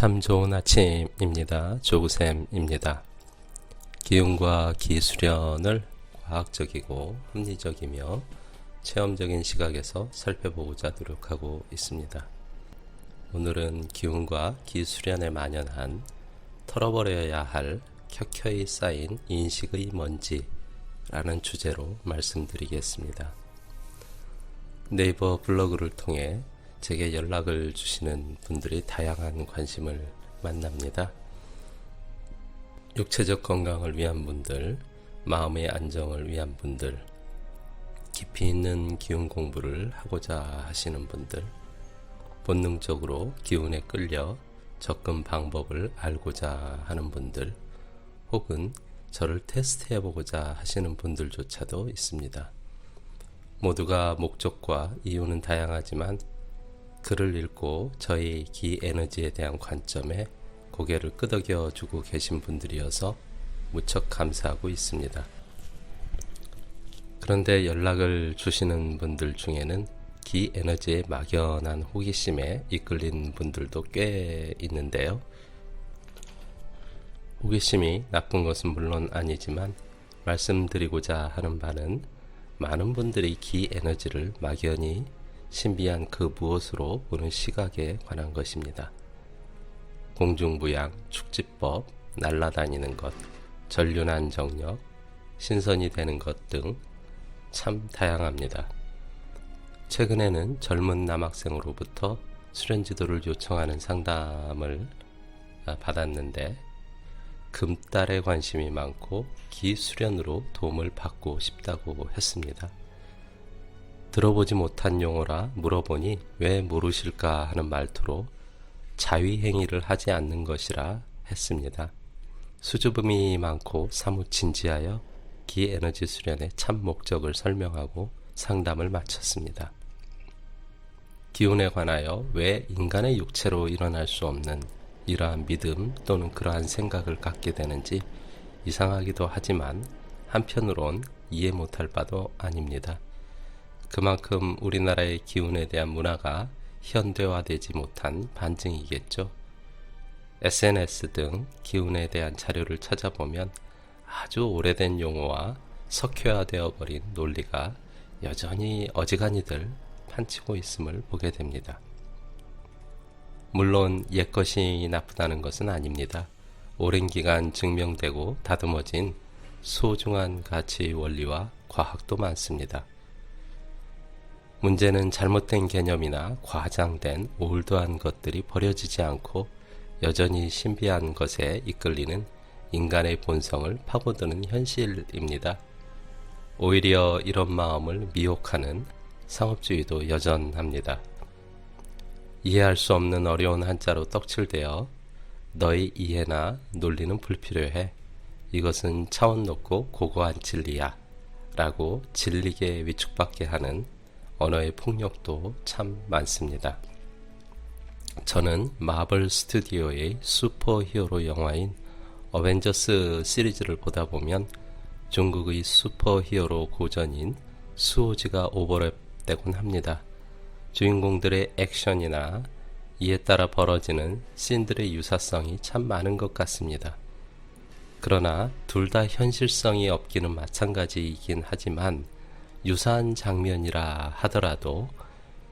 참 좋은 아침입니다. 조구쌤입니다. 기운과 기수련을 과학적이고 합리적이며 체험적인 시각에서 살펴보고자 노력하고 있습니다. 오늘은 기운과 기수련에 만연한 털어버려야 할 켜켜이 쌓인 인식의 먼지라는 주제로 말씀드리겠습니다. 네이버 블로그를 통해 제게 연락을 주시는 분들이 다양한 관심을 만납니다. 육체적 건강을 위한 분들, 마음의 안정을 위한 분들, 깊이 있는 기운 공부를 하고자 하시는 분들, 본능적으로 기운에 끌려 접근 방법을 알고자 하는 분들, 혹은 저를 테스트해보고자 하시는 분들조차도 있습니다. 모두가 목적과 이유는 다양하지만 글을 읽고 저희 기 에너지에 대한 관점에 고개를 끄덕여 주고 계신 분들이어서 무척 감사하고 있습니다. 그런데 연락을 주시는 분들 중에는 기 에너지의 막연한 호기심에 이끌린 분들도 꽤 있는데요. 호기심이 나쁜 것은 물론 아니지만 말씀드리고자 하는 바는 많은 분들이 기 에너지를 막연히 신비한 그 무엇으로 보는 시각에 관한 것입니다. 공중부양, 축지법, 날아다니는 것, 전륜한 정력, 신선이 되는 것 등 참 다양합니다. 최근에는 젊은 남학생으로부터 수련 지도를 요청하는 상담을 받았는데 금달에 관심이 많고 기수련으로 도움을 받고 싶다고 했습니다. 들어보지 못한 용어라 물어보니 왜 모르실까 하는 말투로 자위행위를 하지 않는 것이라 했습니다. 수줍음이 많고 사뭇 진지하여 기에너지 수련의 참 목적을 설명하고 상담을 마쳤습니다. 기운에 관하여 왜 인간의 육체로 일어날 수 없는 이러한 믿음 또는 그러한 생각을 갖게 되는지 이상하기도 하지만 한편으론 이해 못할 바도 아닙니다. 그만큼 우리나라의 기운에 대한 문화가 현대화되지 못한 반증이겠죠. SNS 등 기운에 대한 자료를 찾아보면 아주 오래된 용어와 석회화되어 버린 논리가 여전히 어지간히들 판치고 있음을 보게 됩니다. 물론 옛것이 나쁘다는 것은 아닙니다. 오랜 기간 증명되고 다듬어진 소중한 가치 원리와 과학도 많습니다. 문제는 잘못된 개념이나 과장된 올드한 것들이 버려지지 않고 여전히 신비한 것에 이끌리는 인간의 본성을 파고드는 현실입니다. 오히려 이런 마음을 미혹하는 상업주의도 여전합니다. 이해할 수 없는 어려운 한자로 떡칠되어 너의 이해나 논리는 불필요해. 이것은 차원 높고 고고한 진리야. 라고 질리게 위축받게 하는 언어의 폭력도 참 많습니다. 저는 마블 스튜디오의 슈퍼히어로 영화인 어벤져스 시리즈를 보다 보면 중국의 슈퍼히어로 고전인 수호지가 오버랩되곤 합니다. 주인공들의 액션이나 이에 따라 벌어지는 씬들의 유사성이 참 많은 것 같습니다. 그러나 둘 다 현실성이 없기는 마찬가지이긴 하지만 유사한 장면이라 하더라도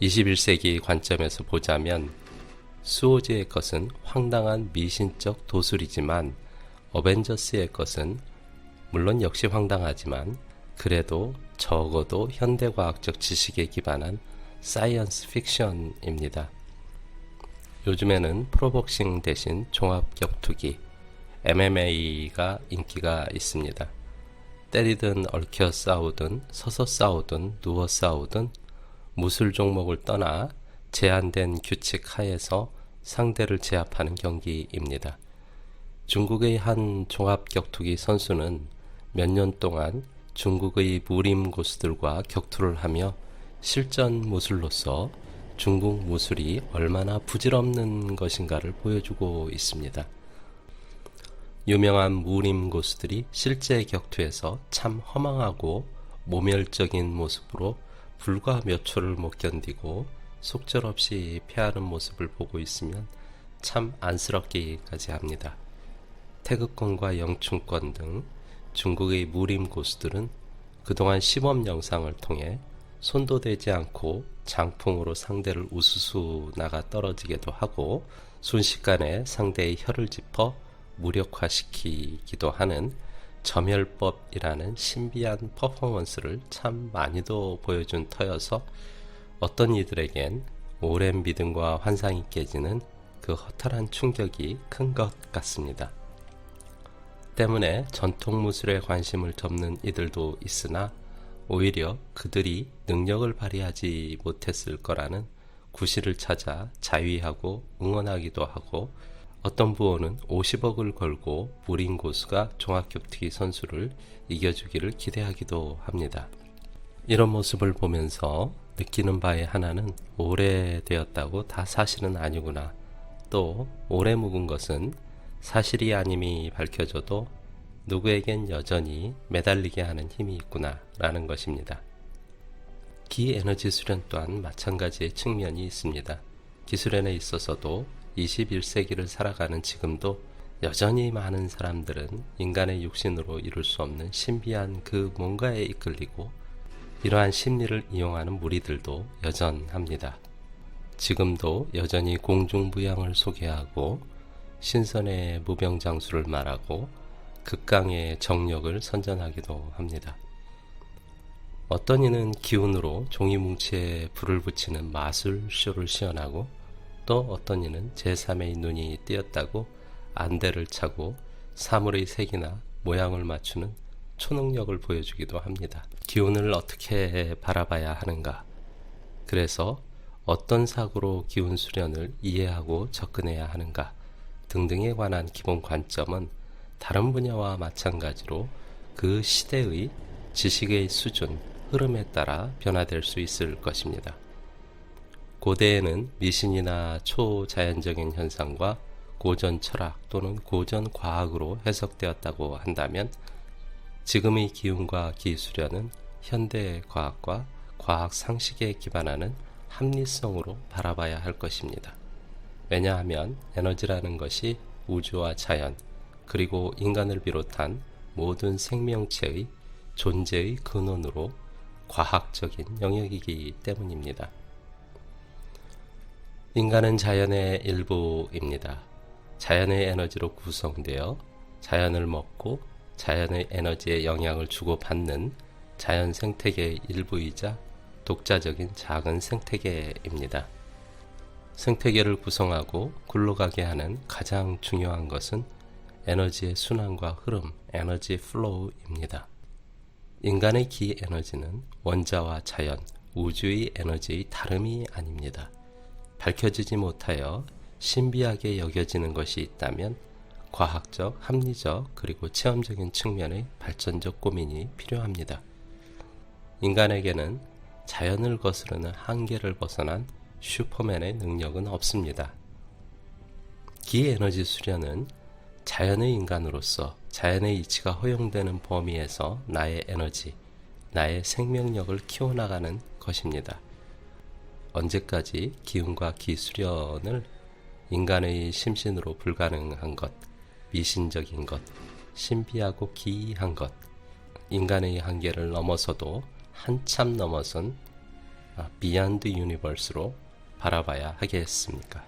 21세기 관점에서 보자면 수호지의 것은 황당한 미신적 도술이지만 어벤져스의 것은 물론 역시 황당하지만 그래도 적어도 현대과학적 지식에 기반한 사이언스 픽션입니다. 요즘에는 프로복싱 대신 종합격투기 MMA가 인기가 있습니다. 때리든 얽혀 싸우든 서서 싸우든 누워 싸우든 무술 종목을 떠나 제한된 규칙 하에서 상대를 제압하는 경기입니다. 중국의 한 종합격투기 선수는 몇 년 동안 중국의 무림 고수들과 격투를 하며 실전 무술로서 중국 무술이 얼마나 부질없는 것인가를 보여주고 있습니다. 유명한 무림 고수들이 실제 격투에서 참 허망하고 모멸적인 모습으로 불과 몇 초를 못 견디고 속절없이 패하는 모습을 보고 있으면 참 안쓰럽기까지 합니다. 태극권과 영춘권 등 중국의 무림 고수들은 그동안 시범 영상을 통해 손도 대지 않고 장풍으로 상대를 우수수 나가 떨어지게도 하고 순식간에 상대의 혀를 짚어 무력화시키기도 하는 점혈법이라는 신비한 퍼포먼스를 참 많이도 보여준 터여서 어떤 이들에겐 오랜 믿음과 환상이 깨지는 그 허탈한 충격이 큰 것 같습니다. 때문에 전통 무술에 관심을 접는 이들도 있으나 오히려 그들이 능력을 발휘하지 못했을 거라는 구실을 찾아 자위하고 응원하기도 하고 어떤 부호는 50억을 걸고 무림 고수가 종합격투기 선수를 이겨주기를 기대하기도 합니다. 이런 모습을 보면서 느끼는 바의 하나는 오래되었다고 다 사실은 아니구나. 또 오래 묵은 것은 사실이 아님이 밝혀져도 누구에겐 여전히 매달리게 하는 힘이 있구나 라는 것입니다. 기에너지 수련 또한 마찬가지의 측면이 있습니다. 기수련에 있어서도 21세기를 살아가는 지금도 여전히 많은 사람들은 인간의 육신으로 이룰 수 없는 신비한 그 뭔가에 이끌리고 이러한 심리를 이용하는 무리들도 여전합니다. 지금도 여전히 공중부양을 소개하고 신선의 무병장수를 말하고 극강의 정력을 선전하기도 합니다. 어떤 이는 기운으로 종이뭉치에 불을 붙이는 마술쇼를 시연하고 또 어떤 이는 제3의 눈이 띄었다고 안대를 차고 사물의 색이나 모양을 맞추는 초능력을 보여주기도 합니다. 기운을 어떻게 바라봐야 하는가? 그래서 어떤 사고로 기운 수련을 이해하고 접근해야 하는가? 등등에 관한 기본 관점은 다른 분야와 마찬가지로 그 시대의 지식의 수준, 흐름에 따라 변화될 수 있을 것입니다. 고대에는 미신이나 초자연적인 현상과 고전 철학 또는 고전 과학으로 해석되었다고 한다면 지금의 기운과 기수련은 현대 과학과 과학 상식에 기반하는 합리성으로 바라봐야 할 것입니다. 왜냐하면 에너지라는 것이 우주와 자연 그리고 인간을 비롯한 모든 생명체의 존재의 근원으로 과학적인 영역이기 때문입니다. 인간은 자연의 일부입니다. 자연의 에너지로 구성되어 자연을 먹고 자연의 에너지에 영향을 주고받는 자연 생태계의 일부이자 독자적인 작은 생태계입니다. 생태계를 구성하고 굴러가게 하는 가장 중요한 것은 에너지의 순환과 흐름, 에너지 플로우입니다. 인간의 기 에너지는 원자와 자연, 우주의 에너지의 다름이 아닙니다. 밝혀지지 못하여 신비하게 여겨지는 것이 있다면 과학적, 합리적, 그리고 체험적인 측면의 발전적 고민이 필요합니다. 인간에게는 자연을 거스르는 한계를 벗어난 슈퍼맨의 능력은 없습니다. 기에너지 수련은 자연의 인간으로서 자연의 이치가 허용되는 범위에서 나의 에너지, 나의 생명력을 키워나가는 것입니다. 언제까지 기운과 기수련을 인간의 심신으로 불가능한 것, 미신적인 것, 신비하고 기이한 것, 인간의 한계를 넘어서도 한참 넘어선 Beyond Universe로 바라봐야 하겠습니까?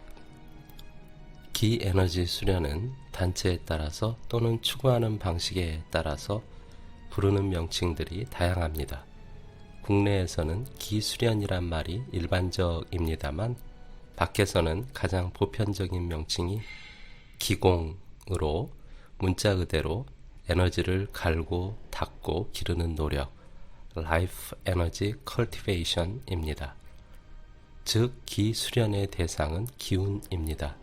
기에너지 수련은 단체에 따라서 또는 추구하는 방식에 따라서 부르는 명칭들이 다양합니다. 국내에서는 기수련이란 말이 일반적입니다만 밖에서는 가장 보편적인 명칭이 기공으로 문자 그대로 에너지를 갈고 닦고 기르는 노력, Life Energy Cultivation입니다. 즉 기수련의 대상은 기운입니다.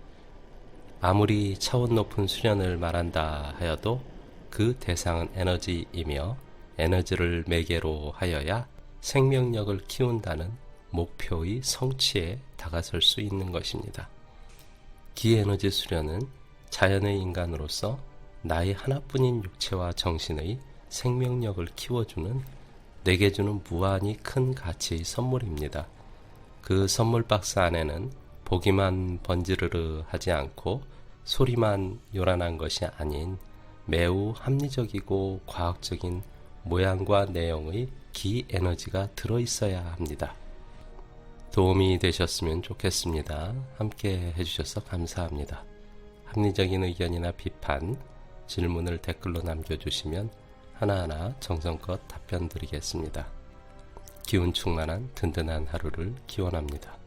아무리 차원 높은 수련을 말한다 하여도 그 대상은 에너지이며 에너지를 매개로 하여야 생명력을 키운다는 목표의 성취에 다가설 수 있는 것입니다. 기에너지 수련은 자연의 인간으로서 나의 하나뿐인 육체와 정신의 생명력을 키워주는 내게 주는 무한히 큰 가치의 선물입니다. 그 선물 박스 안에는 보기만 번지르르 하지 않고 소리만 요란한 것이 아닌 매우 합리적이고 과학적인 모양과 내용의 기 에너지가 들어있어야 합니다. 도움이 되셨으면 좋겠습니다. 함께 해주셔서 감사합니다. 합리적인 의견이나 비판, 질문을 댓글로 남겨주시면 하나하나 정성껏 답변 드리겠습니다. 기운 충만한 든든한 하루를 기원합니다.